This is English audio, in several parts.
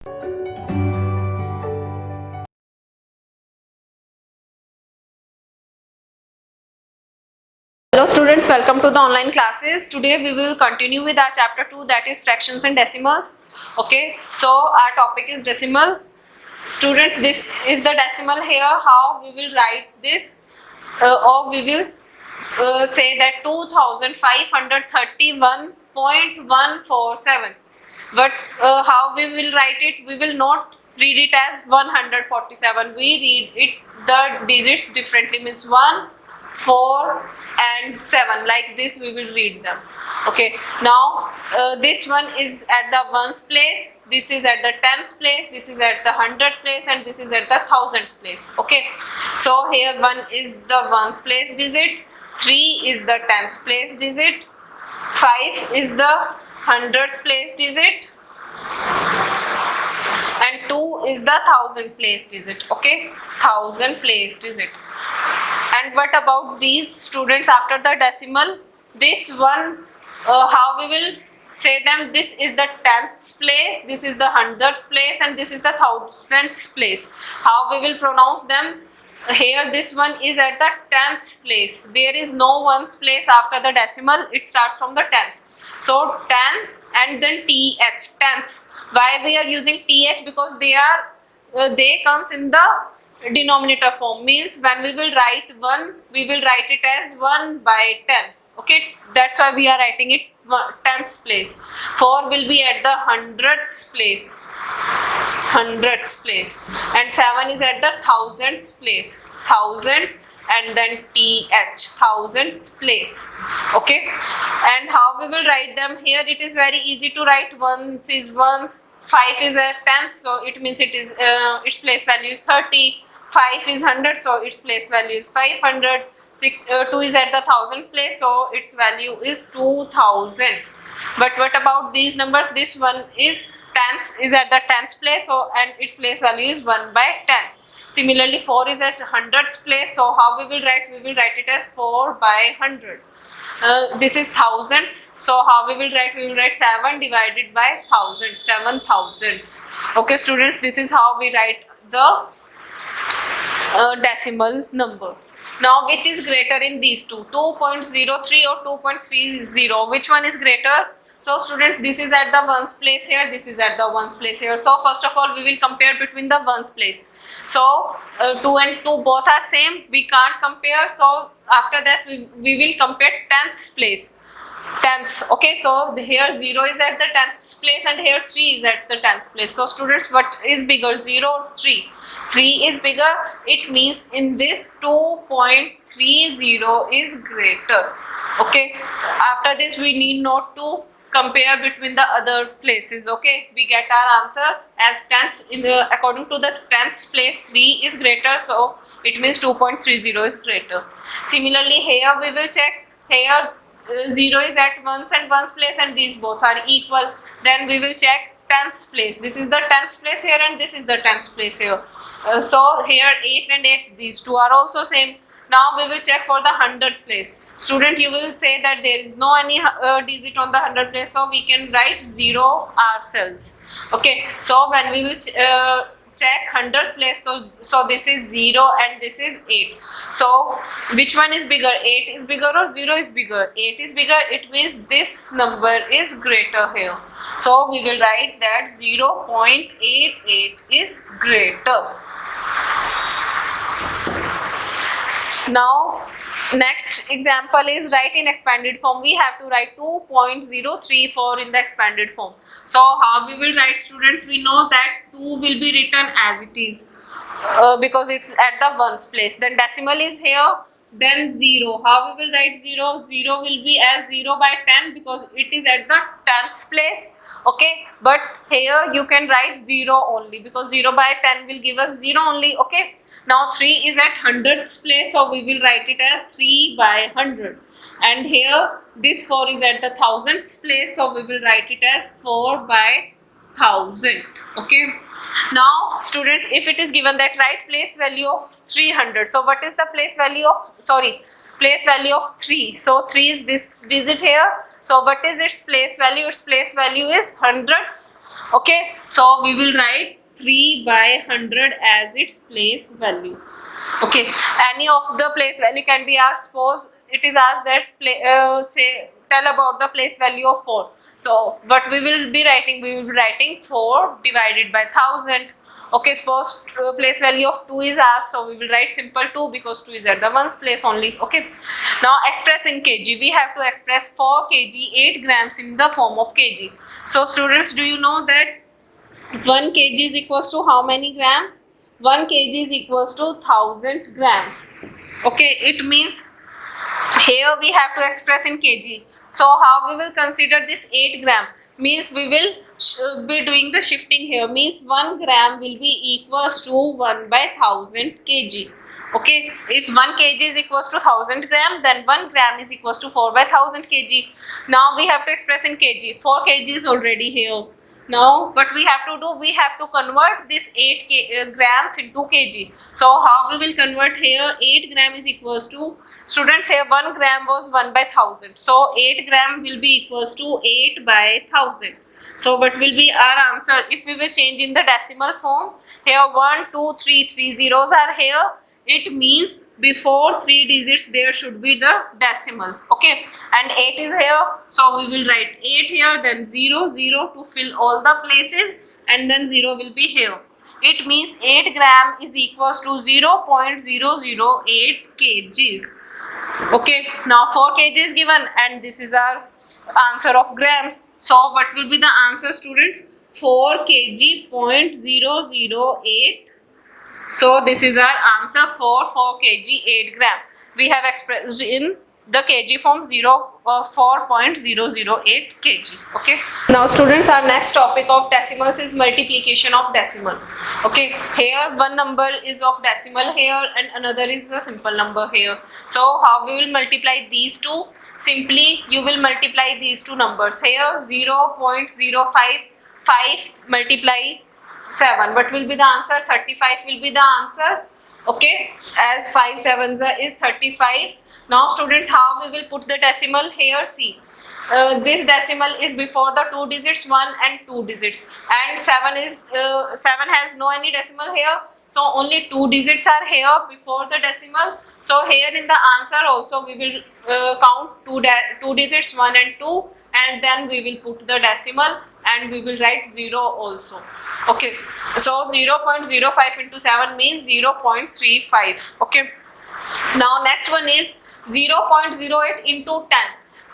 Hello students, welcome to the online classes. Today we will continue with our chapter 2, that is fractions and decimals. Okay, so our topic is decimal. Students, this is the decimal here. How we will write this, or we will say that 2531.147. But how we will write it? We will not read it as 147. We read it the digits differently, means 1, 4 and 7, like this we will read them. Okay, now this one is at the ones place, this is at the tens place, this is at the hundred place, and this is at the thousand place. Okay, so here 1 is the ones place digit, 3 is the tens place digit, 5 is the hundreds place digit, and 2 is the thousand place digit. Okay, thousand place digit. And what about these students after the decimal? This one, how we will say them? This is the tenth place, this is the hundredth place, and this is the thousandth place. How we will pronounce them? Here this one is at the tenth place. There is no ones place after the decimal. It starts from the tens. So 10 and then th, tenths. Why we are using th? Because they comes in the denominator form, means when we will write 1, we will write it as 1 by 10. Okay, that's why we are writing it tenths place. 4 will be at the hundredths place, and 7 is at the thousandths place, thousand, and then th, thousandth place. Okay, and how we will write them? Here it is very easy to write. Ones is ones, 5 is a tenth, so it means it is its place value is 30. 5 is 100, so its place value is 500. 2 is at the thousand place, so its value is 2000. But what about these numbers? This one is tenths, is at the tenths place, so and its place value is 1 by 10. Similarly, 4 is at hundredths place, so how we will write? We will write it as 4 by 100. This is thousandths, so how we will write? We will write 7 divided by 1000, 7 thousandths. Okay students, this is how we write the decimal number. Now which is greater in these two, 2.03 or 2.30? Which one is greater? So students, this is at the ones place here, this is at the ones place here. So first of all we will compare between the ones place. So 2 and 2 both are same, we can't compare. So after this we will compare tenths place, tenths. Okay, so here 0 is at the tenths place and here 3 is at the tenths place. So students, what is bigger, 0 or 3? 3 is bigger. It means in this 2.30 is greater. Okay, after this we need not to compare between the other places. Okay, we get our answer as tenths. In the according to the tenths place, 3 is greater, so it means 2.30 is greater. Similarly, here we will check. Here 0 is at ones and ones place, and these both are equal. Then we will check tenths place. This is the tenths place here, and this is the tenths place here. So here 8 and 8, these two are also same. Now we will check for the 100 place. Student, you will say that there is no any digit on the 100 place, so we can write 0 ourselves. Okay, so when we will check 100th place, so this is 0 and this is 8. So which one is bigger? 8 is bigger or 0 is bigger? 8 is bigger. It means this number is greater here. So we will write that 0.88 is greater. Now next example is write in expanded form. We have to write 2.034 in the expanded form. So how we will write, students? We know that 2 will be written as it is because it's at the ones place. Then decimal is here. Then 0. How we will write 0? 0 will be as 0 by 10 because it is at the tenths place. Okay, but here you can write 0 only because 0 by 10 will give us 0 only. Okay. Now 3 is at hundredths place, so we will write it as 3 by 100. And here this 4 is at the thousandths place, so we will write it as 4 by 1000. Okay. Now students, if it is given that write place value of 300, so what is the place value of, place value of 3? So 3 is this digit here. So what is its place value? Its place value is hundredths Okay, so we will write 3 by 100 as its place value. Okay, any of the place value can be asked. Suppose it is asked that say tell about the place value of 4. So what we will be writing? We will be writing 4 divided by 1000. Okay, suppose place value of 2 is asked, so we will write simple 2 because 2 is at the ones place only. Okay, now express in kg. We have to express 4 kg 8 grams in the form of kg. So students, do you know that 1 kg is equals to how many grams? 1 kg is equals to 1000 grams. Okay, it means here we have to express in kg. So how we will consider this 8 gram? Means we will be doing the shifting here. Means 1 gram will be equals to 1 by 1000 kg. Okay, if 1 kg is equals to 1000 gram, then 1 gram is equals to 4 by 1000 kg. Now we have to express in kg. 4 kg is already here. Now what we have to do, we have to convert this 8 grams into kg. So how we will convert here? 8 gram is equals to, students, here 1 gram was 1 by 1000. So 8 gram will be equals to 8 by 1000. So what will be our answer? If we will change in the decimal form, here 1, 2, 3, 3 zeros are here. It means before 3 digits there should be the decimal. Okay, and 8 is here, so we will write 8 here, then 0, 0 to fill all the places, and then 0 will be here. It means 8 gram is equals to 0.008 kgs. Okay, now 4 kg is given and this is our answer of grams. So what will be the answer, students? 4 kg 0.008. So this is our answer for 4 kg 8 gram. We have expressed in the kg form 4.008 kg. Okay. Now students, our next topic of decimals is multiplication of decimal. Okay. Here one number is of decimal here and another is a simple number here. So how we will multiply these two? Simply you will multiply these two numbers. Here 0.05 5 multiply 7. What will be the answer? 35 will be the answer. Okay, as 5 sevens is 35. Now students, how we will put the decimal here? See, this decimal is before the 2 digits 1 and 2 digits, and 7 has no any decimal here. So only 2 digits are here before the decimal. So here in the answer also we will count 2 digits 1 and 2, and then we will put the decimal and we will write 0 also. Okay, so 0.05 into 7 means 0.35. Okay, now next one is 0.08 into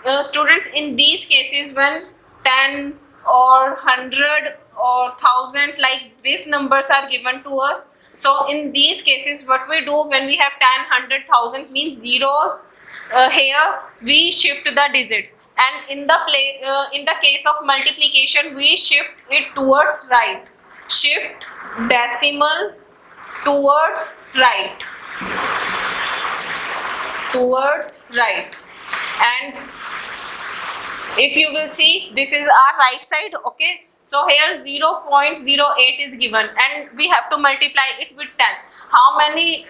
10. Students, in these cases when 10 or 100 or 1000 like these numbers are given to us, so in these cases what we do when we have 10, 100, 1000 means zeros, here we shift the digits, and in the case of multiplication we shift it towards right. Shift decimal towards right. And if you will see, this is our right side. Okay, so here 0.08 is given and we have to multiply it with 10. How many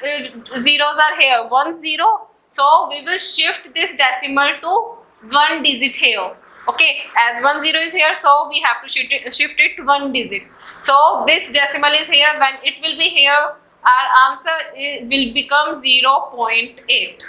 zeros are here? 1 0. So we will shift this decimal to 1 digit here. Okay, as 1 0 is here, so we have to shift it to 1 digit. So this decimal is here. When it will be here, our answer will become 0.8.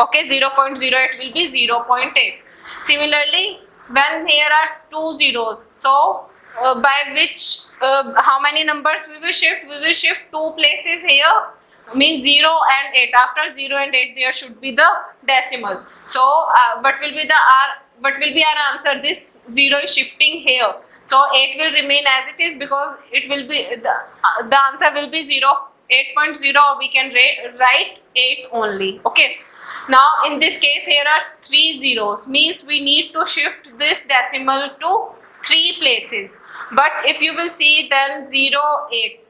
Okay, 0.08 will be 0.8. Similarly, when here are 2 zeros, so by which how many numbers we will shift? We will shift 2 places here, means 0 and 8. After 0 and 8 there should be the decimal. So what will be our answer? This 0 is shifting here, so 8 will remain as it is because it will be the answer will be 8.0. We can write 8 only. Okay, now in this case here are 3 zeros, means we need to shift this decimal to 3 places. But if you will see, then 0, 8,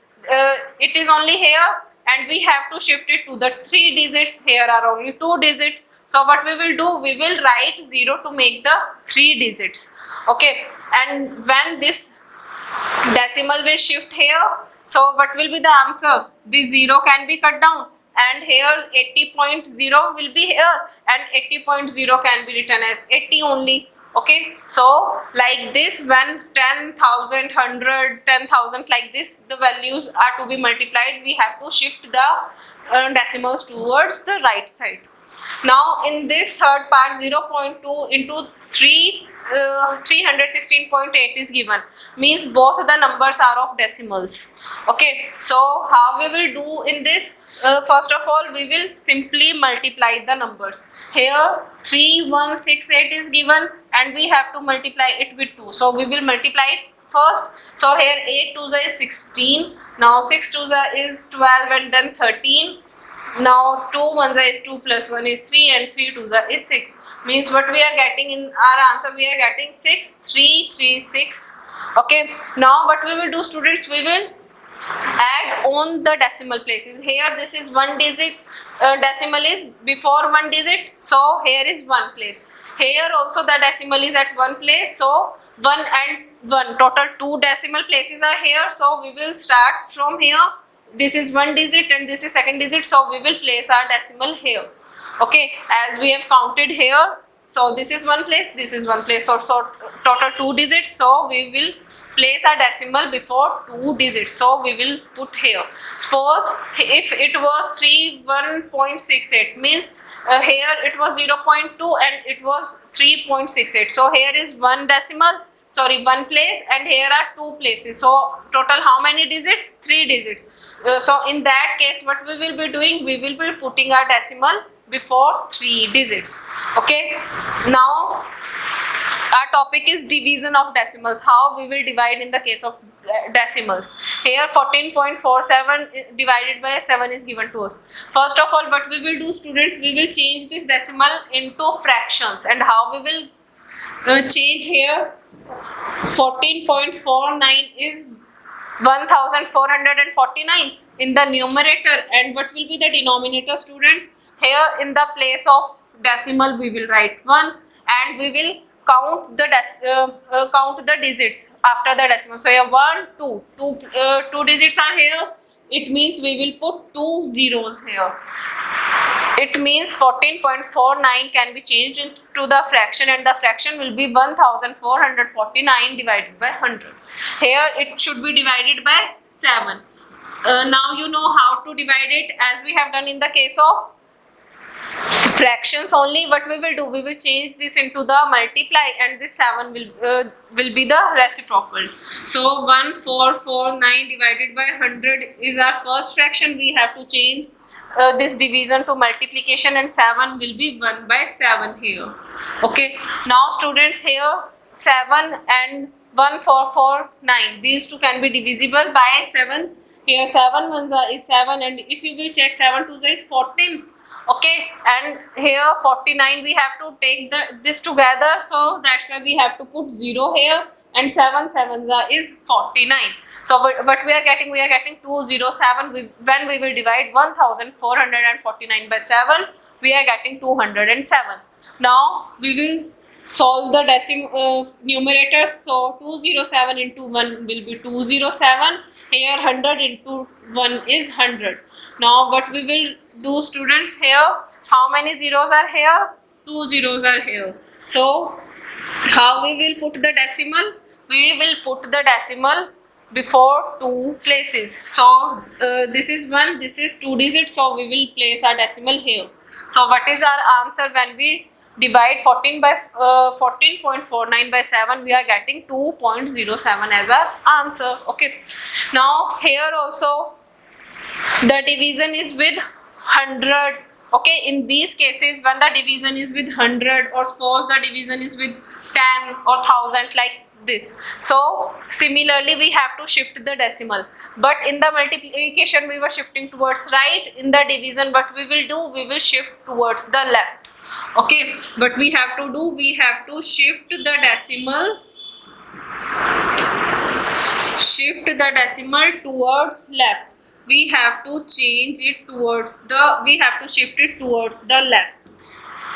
it is only here and we have to shift it to the 3 digits. Here are only 2 digits. So what we will do, we will write 0 to make the 3 digits. Okay, and when this decimal will shift here, so what will be the answer? The 0 can be cut down and here 80.0 will be here and 80.0 can be written as 80 only. Okay, so like this, when 10,000, 100, 10,000, like this, the values are to be multiplied, we have to shift the decimals towards the right side. Now in this third part, 0.2 into 316.8 is given, means both the numbers are of decimals. Okay, so how we will do in this? First of all, we will simply multiply the numbers. Here 3168 is given and we have to multiply it with 2. So we will multiply it first. So here 8 2 is 16. Now 6 2 is 12 and then 13. Now 2 1 is 2 plus 1 is 3 and 3 2 is 6. Means what we are getting in our answer, we are getting 6336. Okay. Now what we will do, students, we will add on the decimal places. Here this is one digit, decimal is before one digit, so here is one place. Here also the decimal is at one place, so 1 and 1, total 2 decimal places are here. So we will start from here. This is one digit and this is second digit, so we will place our decimal here. Okay, as we have counted here, so this is one place, this is one place, so total 2 digits, so we will place a decimal before 2 digits, so we will put here. Suppose if it was 31.68, means here it was 0.2 and it was 3.68, so here is one decimal, sorry, one place, and here are 2 places, so total how many digits? 3 digits. So in that case, what we will be doing, we will be putting our decimal before 3 digits. Okay, now our topic is division of decimals, how we will divide in the case of decimals. Here 14.47 divided by 7 is given to us. First of all, what we will do, students, we will change this decimal into fractions. And how we will change here? 14.49 is 1449 in the numerator, and what will be the denominator, students? Here in the place of decimal we will write 1 and we will count the digits after the decimal. So here 1 2 digits are here, it means we will put 2 zeros here. It means 14.49 can be changed into the fraction, and the fraction will be 1449 divided by 100. Here it should be divided by 7. Now you know how to divide it, as we have done in the case of fractions only. What we will do, we will change this into the multiply, and this 7 will be the reciprocal. So 1449 divided by 100 is our first fraction. We have to change this division to multiplication, and 7 will be 1 by 7 here. Okay, now students, here 7 and 1449, these two can be divisible by 7. Here 7 ones is 7, and if you will check, 7 2s is 14. Okay, and here 49 we have to take this together, so that's why we have to put 0 here, and 7 7s is 49. So what we are getting? We are getting 207. When we will divide 1449 by 7, we are getting 207. Now we will solve the numerators. So 207 into 1 will be 207. Here 100 into 1 is 100. Now what we will do, students, here how many zeros are here? 2 zeros are here. So how we will put the decimal? We will put the decimal before 2 places. So this is 1, this is 2 digits, so we will place our decimal here. So what is our answer when we divide 14.49 by 7? We are getting 2.07 as our answer. Okay, now here also the division is with 100. Okay, in these cases, when the division is with 100, or suppose the division is with 10 or 1000, like this, so similarly we have to shift the decimal. But in the multiplication we were shifting towards right. In the division, what we will do, we will shift towards the left. Okay, but we have to do, we have to shift the decimal towards left. We have to change it towards the, we have to shift it towards the left.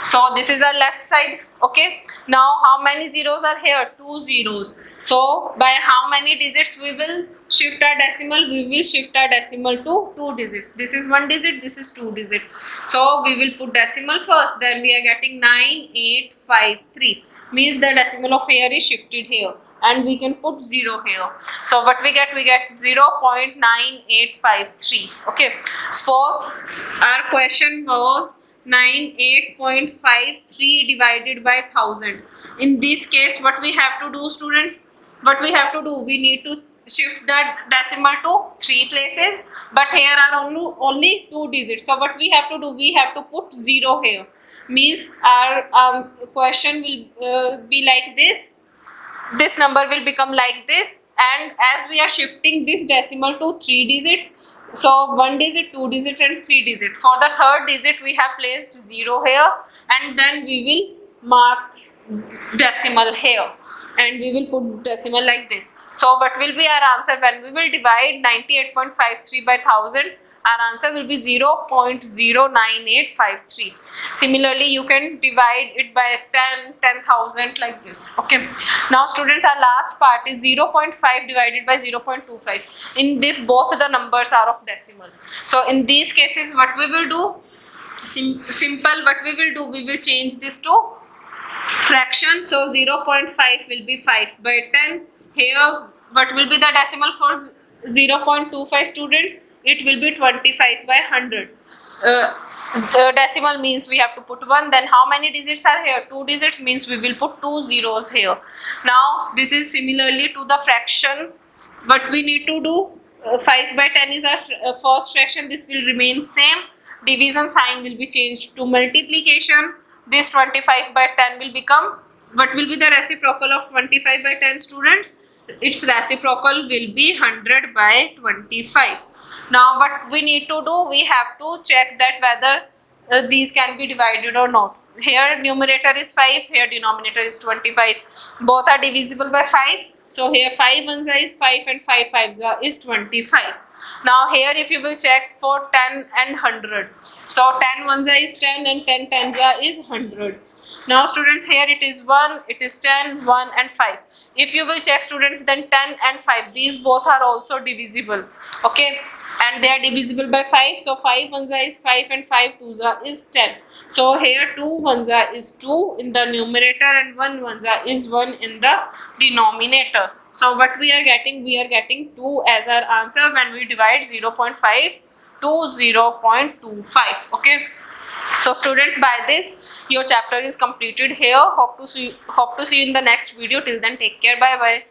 So this is our left side. Okay, now how many zeros are here? 2 zeros. So by how many digits we will shift our decimal, we will shift our decimal to 2 digits. This is 1 digit, this is 2 digit. So we will put decimal first, then we are getting 9853. Means the decimal of here is shifted here. And we can put 0 here. So what we get 0.9853. Okay. Suppose our question was 98.53 divided by 1000. In this case, what we have to do, students? What we have to do? We need to shift the decimal to 3 places, but here are only 2 digits. So what we have to do? We have to put 0 here. Means our question will be like this. This number will become like this, and as we are shifting this decimal to 3 digits, so 1 digit, 2 digit and 3 digit. For the third digit we have placed 0 here, and then we will mark decimal here, and we will put decimal like this. So what will be our answer when we will divide 98.53 by 1000? Our answer will be 0.09853. Similarly, you can divide it by 10,000 like this. Okay. Now students, our last part is 0.5 divided by 0.25. In this, both the numbers are of decimal. So in these cases, what we will do? Simple. What we will do? We will change this to fraction. So 0.5 will be 5 by 10. Here, what will be the decimal for 0.25, students? It will be 25 by 100. Decimal means we have to put 1. Then how many digits are here? 2 digits means we will put 2 zeros here. Now this is similarly to the fraction. What we need to do? 5 by 10 is our first fraction. This will remain same. Division sign will be changed to multiplication. This 25 by 10 will become, what will be the reciprocal of 25 by 10, students? Its reciprocal will be 100 by 25. Now what we need to do? We have to check that whether these can be divided or not. Here numerator is 5, here denominator is 25. Both are divisible by 5. So here 5 ones is 5 and 5 fives is 25. Now here if you will check for 10 and 100. So 10 ones is 10 and 10 tens is 100. Now students, here it is 1, it is 10, 1 and 5. If you will check, students, then 10 and 5, these both are also divisible. Okay, and they are divisible by 5. So 5 ones is 5 and 5 twos is 10. So here 2 ones is 2 in the numerator and 1 ones is 1 in the denominator. So what we are getting? We are getting 2 as our answer when we divide 0.5 to 0.25. Okay. So students, by this your chapter is completed here. Hope to see you in the next video. Till then, take care. Bye bye.